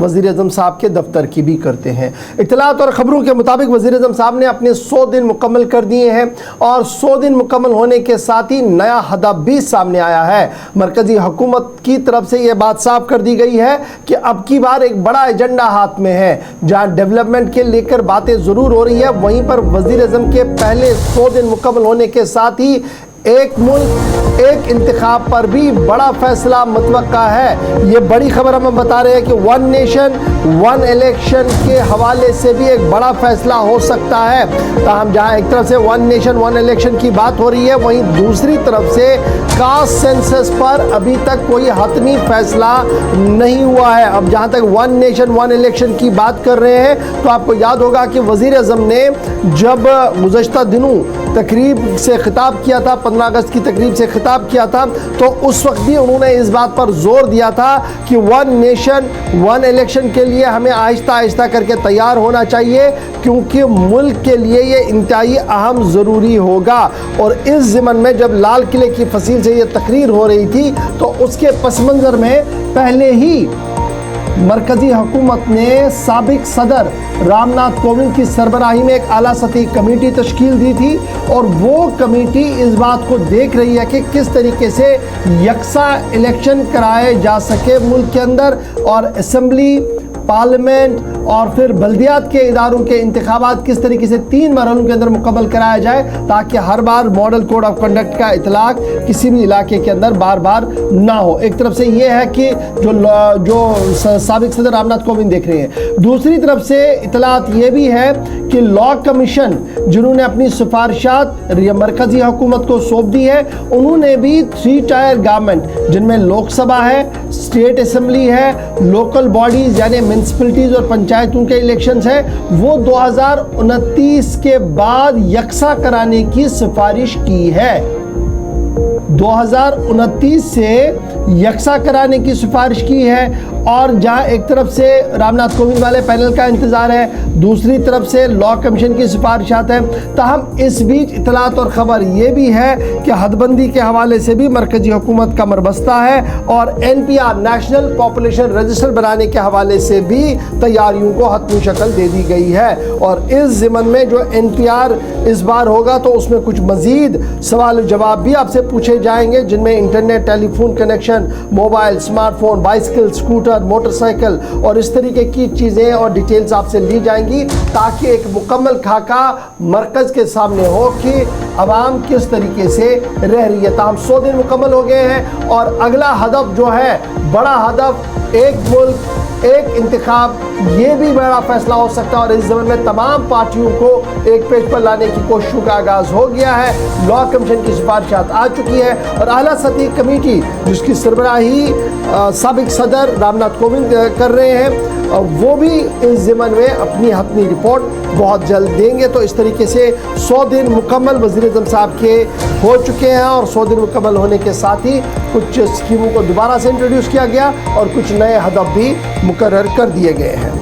वज़ीर आज़म साहब के दफ्तर की भी करते हैं। इत्तलात और ख़बरों के मुताबिक वज़ीर आज़म साहब ने अपने 100 दिन मुकम्मल कर दिए हैं और 100 दिन मुकम्मल होने के साथ ही नया हदफ भी सामने आया है। मरकज़ी हुकूमत की तरफ से ये बात साफ कर दी गई है कि अब की बार एक बड़ा एजेंडा हाथ में है। जहाँ डेवलपमेंट के लेकर बातें ज़रूर हो रही है, वहीं पर वज़ीर आज़म के पहले 100 दिन मुकम्मल होने के साथ ही एक मुल्क एक इंतखाब पर भी बड़ा फैसला मुतवक्का है। ये बड़ी खबर हम बता रहे हैं कि वन नेशन वन इलेक्शन के हवाले से भी एक बड़ा फैसला हो सकता है। ताहम जहां एक तरफ से वन नेशन वन इलेक्शन की बात हो रही है, वहीं दूसरी तरफ से कास्ट सेंसस पर अभी तक कोई हतमी फैसला नहीं हुआ है। अब जहां तक वन नेशन वन इलेक्शन की बात कर रहे हैं, तो आपको याद होगा कि वज़ीर आज़म ने जब गुज़श्ता दिनों तकरीब से खिताब किया था, 15 अगस्त की तकरीब से खिताब किया था, तो उस वक्त भी उन्होंने इस बात पर जोर दिया था कि वन नेशन वन इलेक्शन के लिए हमें आहिस्ता आहिस्ता करके तैयार होना चाहिए, क्योंकि मुल्क के लिए ये इंतहाई अहम ज़रूरी होगा। और इस ज़िमन में जब लाल किले की फसील से ये तकरीर हो रही थी, तो उसके पस मंज़र में पहले ही मरकज़ी हुकूमत ने साबिक सदर रामनाथ कोविंद की सरबराही में एक आला सतही कमेटी तश्कील दी थी, और वो कमेटी इस बात को देख रही है कि किस तरीके से यकसा इलेक्शन कराए जा सके मुल्क के अंदर, और असम्बली, पार्लियामेंट और फिर बल्दियात के इदारों के इंतखाबात किस तरीके से 3 मरहलों के अंदर मुकम्मल कराया जाए, ताकि हर बार मॉडल कोड ऑफ कंडक्ट का इतलाक किसी भी इलाके के अंदर बार बार ना हो। एक तरफ से ये है कि जो साबिक सदर रामनाथ कोविंद देख रहे हैं, दूसरी तरफ से इतलात ये भी है कि लॉ कमीशन जिन्होंने अपनी सिफारिशात मरकज़ी हुकूमत को सौंप दी है, उन्होंने भी 3 टायर गवर्नमेंट जिनमें लोकसभा है, स्टेट असम्बली है, लोकल बॉडीज़ यानी म्यूनसिपलिटीज़ और पंचायतों के इलेक्शंस हैं, वो 2029 के बाद यकसा कराने की सिफारिश की है। 2029 से यकसा कराने की सिफारिश की है। और जहां एक तरफ से रामनाथ कोविंद वाले पैनल का इंतज़ार है, दूसरी तरफ से लॉ कमीशन की सिफारिशात हैं। ताहम इस बीच इतलात और ख़बर ये भी है कि हदबंदी के हवाले से भी मरकज़ी हुकूमत कमर बस्ता है, और NPR नेशनल पॉपुलेशन रजिस्टर बनाने के हवाले से भी तैयारियों को हतमी शक्ल दे दी गई है। और इस ज़िमन में जो NPR इस बार होगा, तो उसमें कुछ मज़ीद सवाल जवाब भी आपसे पूछे जाएंगे, जिनमें internet, telephone connection, mobile, smartphone, bicycle, scooter, motorcycle और इस तरीके की चीज़ें और डिटेल्स आपसे ली जाएंगी, ताकि एक मुकम्मल खाका मरकज़ के सामने हो कि अवाम किस तरीके से रह रही है। ताहम 100 दिन मुकम्मल हो गए हैं, और अगला हदफ जो है, बड़ा हदफ, एक मुल्क एक इंतखाब, ये भी बड़ा फैसला हो सकता है। और इस ज़माने में तमाम पार्टियों को एक पेज पर लाने की कोशिशों का आगाज़ हो गया है। लॉ कमीशन की सिफारिशात आ चुकी है, और आला सतही कमेटी जिसकी सरबराही साबिक सदर रामनाथ कोविंद कर रहे हैं, वो भी इस ज़िमन में अपनी हतमी रिपोर्ट बहुत जल्द देंगे। तो इस तरीके से 100 दिन मुकम्मल वज़ीर आज़म साहब के हो चुके हैं, और 100 दिन मुकम्मल होने के साथ ही कुछ स्कीमों को दोबारा से इंट्रोड्यूस किया गया और कुछ नए हदफ भी मुकर्रर कर दिए गए हैं।